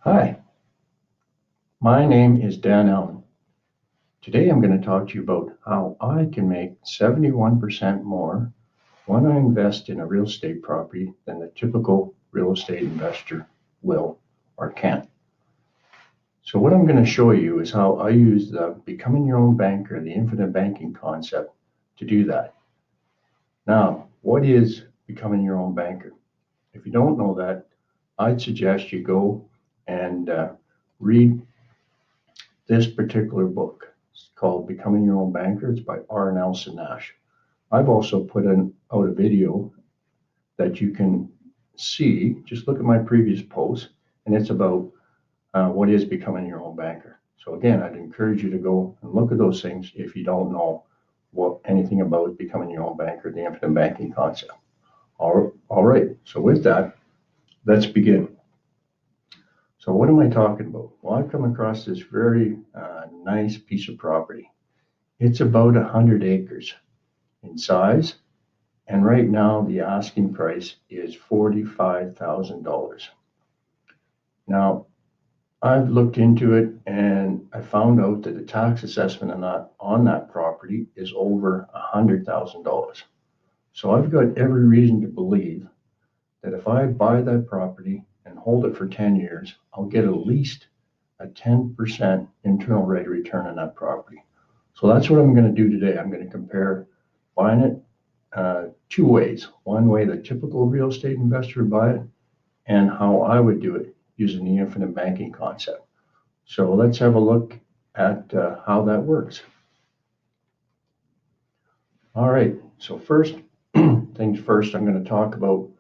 Hi, my name is Dan Allen. Today I'm going to talk to you about how I can make 71% more when I invest in a real estate property than the typical real estate investor will or can. So what I'm going to show you is how I use the becoming your own banker, the infinite banking concept to do that. Now, what is becoming your own banker? If you don't know that, I'd suggest you go and read this particular book. It's called Becoming Your Own Banker. It's by R. Nelson Nash. I've also put out a video that you can see. Just look at my previous post, and it's about what is becoming your own banker. So again, I'd encourage you to go and look at those things if you don't know anything about becoming your own banker, the infinite banking concept. All right. So with that, let's begin. So what am I talking about? Well, I've come across this very nice piece of property. It's about 100 acres in size, and right now the asking price is $45,000. Now, I've looked into it and I found out that the tax assessment on that property is over $100,000. So I've got every reason to believe that if I buy that property and hold it for 10 years, I'll get at least a 10% internal rate of return on that property. So that's what I'm going to do today. I'm going to compare buying it two ways. One way the typical real estate investor would buy it, and how I would do it using the infinite banking concept. So let's have a look at how that works. All right, so first things first, I'm going to talk about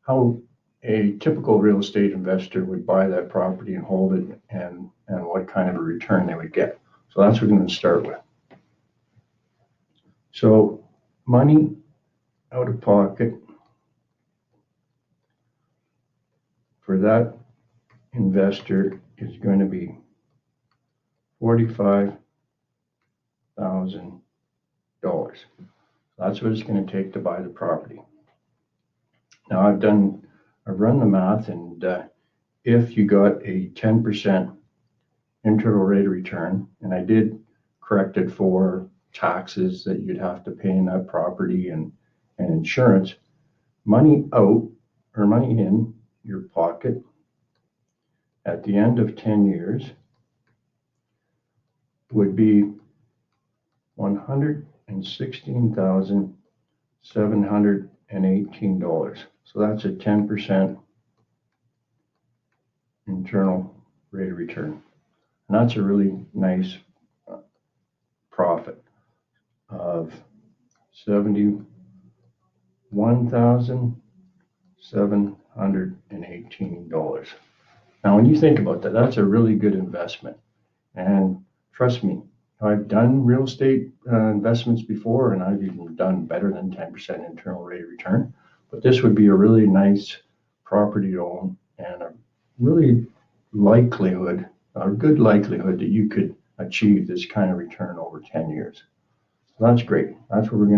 how a typical real estate investor would buy that property and hold it, and what kind of a return they would get. So that's what we're going to start with. So money out of pocket for that investor is going to be $45,000. That's what it's going to take to buy the property. Now I've run the math, and if you got a 10% internal rate of return, and I did correct it for taxes that you'd have to pay in that property and insurance, money out or money in your pocket at the end of 10 years would be $116,718. So that's a 10% internal rate of return. And that's a really nice profit of $71,718. Now, when you think about that, that's a really good investment. And trust me, I've done real estate investments before, and I've even done better than 10% internal rate of return. But this would be a really nice property to own, and a really good likelihood that you could achieve this kind of return over 10 years. So that's great. That's what we're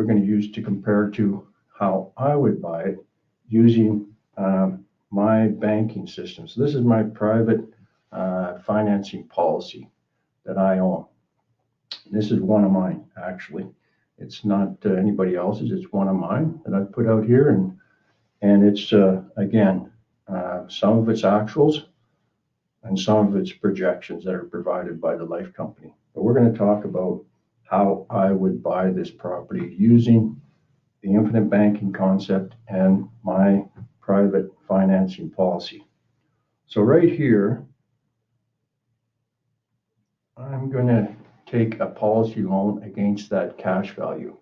gonna use to compare to how I would buy it using my banking system. So this is my private financing policy that I own. This is one of mine, actually. It's not anybody else's. It's one of mine that I've put out here, and it's again, some of it's actuals and some of it's projections that are provided by the life company. But we're going to talk about how I would buy this property using the infinite banking concept and my private financing policy. So right here, I'm going to take a policy loan against that cash value.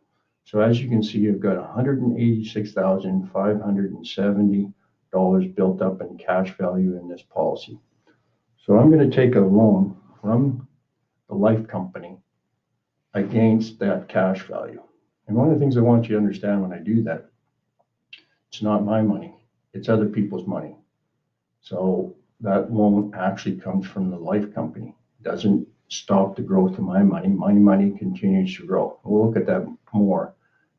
So as you can see, I've got $186,570 built up in cash value in this policy. So I'm going to take a loan from the life company against that cash value. And one of the things I want you to understand when I do that, it's not my money, it's other people's money. So that loan actually comes from the life company. It doesn't stop the growth of my money. My money continues to grow. We'll look at that more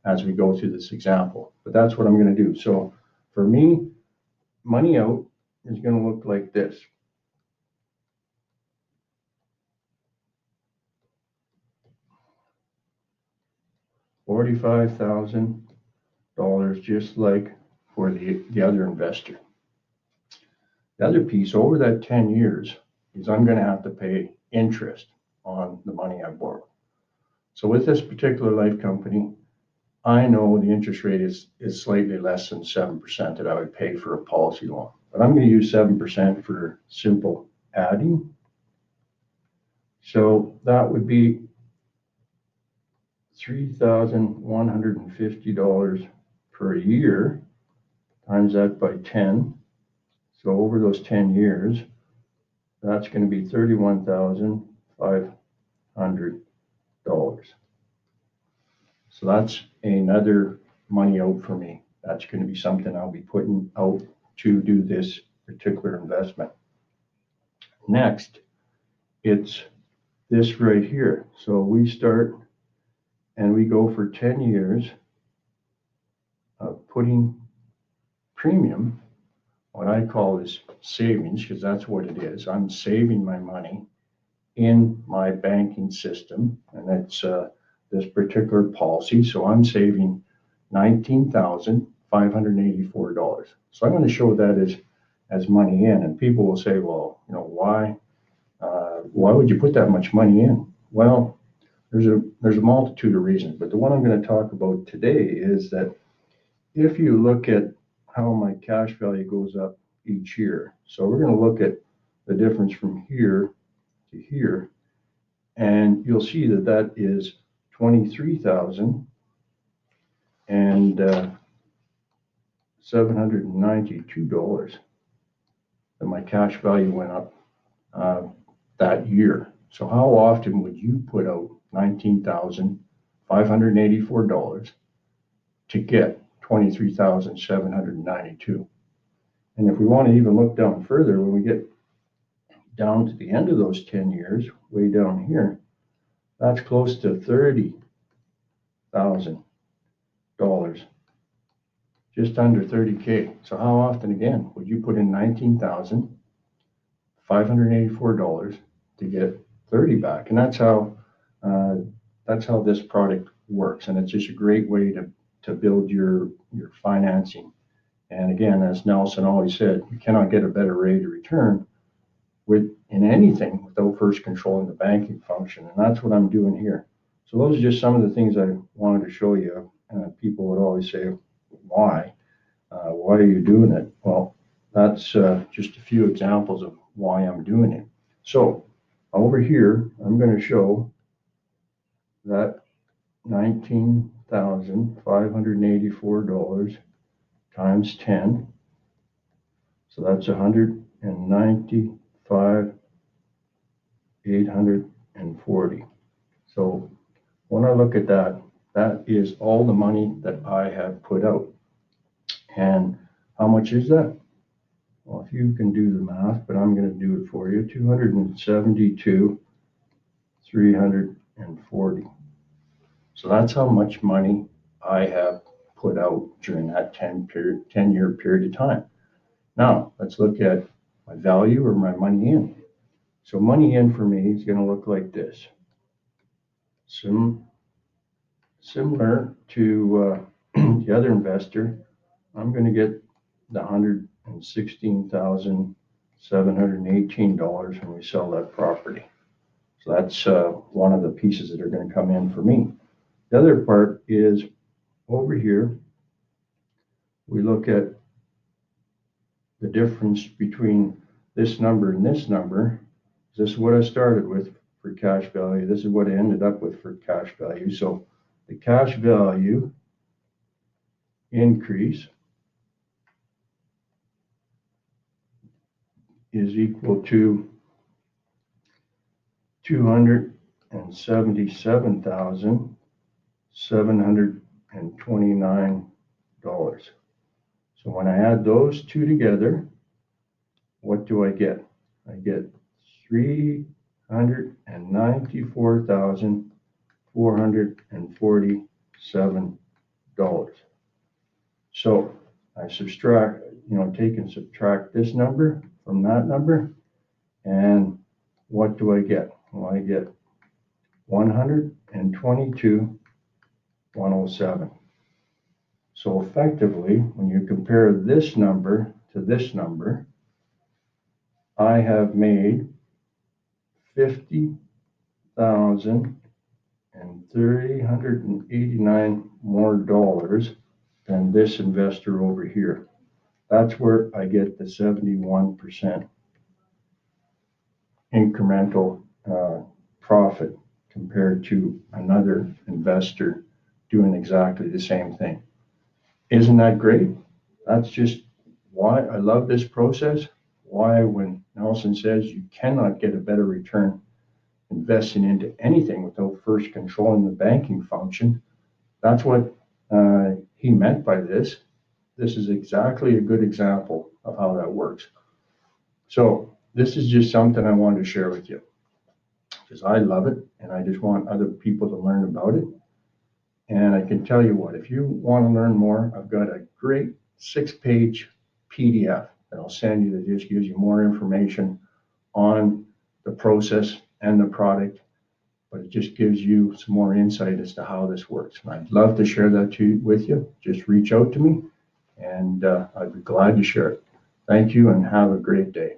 as we go through this example, but that's what I'm going to do. So for me, money out is going to look like this. $45,000, just like for the other investor. The other piece over that 10 years is I'm going to have to pay interest on the money I borrow. So with this particular life company, I know the interest rate is slightly less than 7% that I would pay for a policy loan, but I'm going to use 7% for simple adding. So that would be $3,150 per year, times that by 10. So over those 10 years, that's going to be $31,500. So that's another money out for me. That's going to be something I'll be putting out to do this particular investment. Next, it's this right here. So we start and we go for 10 years of putting premium, what I call is savings, because that's what it is. I'm saving my money in my banking system, and that's this particular policy. So I'm saving $19,584. So I'm going to show that as money in, and people will say, well, why would you put that much money in? Well, there's a multitude of reasons, but the one I'm going to talk about today is that if you look at how my cash value goes up each year, so we're going to look at the difference from here to here, and you'll see that that is $23,792 that my cash value went up that year. So how often would you put out $19,584 to get $23,792? And if we want to even look down further, when we get down to the end of those 10 years, way down here, that's close to $30,000, just under 30K. So how often again would you put in $19,584 to get 30 back? And that's how this product works. And it's just a great way to build your financing. And again, as Nelson always said, you cannot get a better rate of return in anything without first controlling the banking function. And that's what I'm doing here. So those are just some of the things I wanted to show you. People would always say, why? Why are you doing it? Well, that's just a few examples of why I'm doing it. So over here, I'm going to show that $19,584 times 10. So that's $195,840. So when I look at that, that is all the money that I have put out. And how much is that? Well, if you can do the math, but I'm going to do it for you, $272,340. So that's how much money I have put out during that 10-year period of time. Now, let's look at my value or my money in. So money in for me is going to look like this. Similar to the other investor, I'm going to get the $116,718 when we sell that property. So that's one of the pieces that are going to come in for me. The other part is over here, we look at the difference between this number and this number. This is what I started with for cash value. This is what I ended up with for cash value. So the cash value increase is equal to $277,729. So when I add those two together, what do I get? I get $394,447. So I subtract take and subtract this number from that number, and what do I get? Well, I get 122,107. So effectively, when you compare this number to this number, I have made $50,389 more dollars than this investor over here. That's where I get the 71% incremental profit compared to another investor doing exactly the same thing. Isn't that great? That's just why I love this process. Why, when Nelson says you cannot get a better return investing into anything without first controlling the banking function, that's what he meant by this. This is exactly a good example of how that works. So this is just something I wanted to share with you because I love it and I just want other people to learn about it. And I can tell you what, if you want to learn more, I've got a great 6-page PDF that I'll send you that just gives you more information on the process and the product, but it just gives you some more insight as to how this works. And I'd love to share that with you. Just reach out to me and I'd be glad to share it. Thank you and have a great day.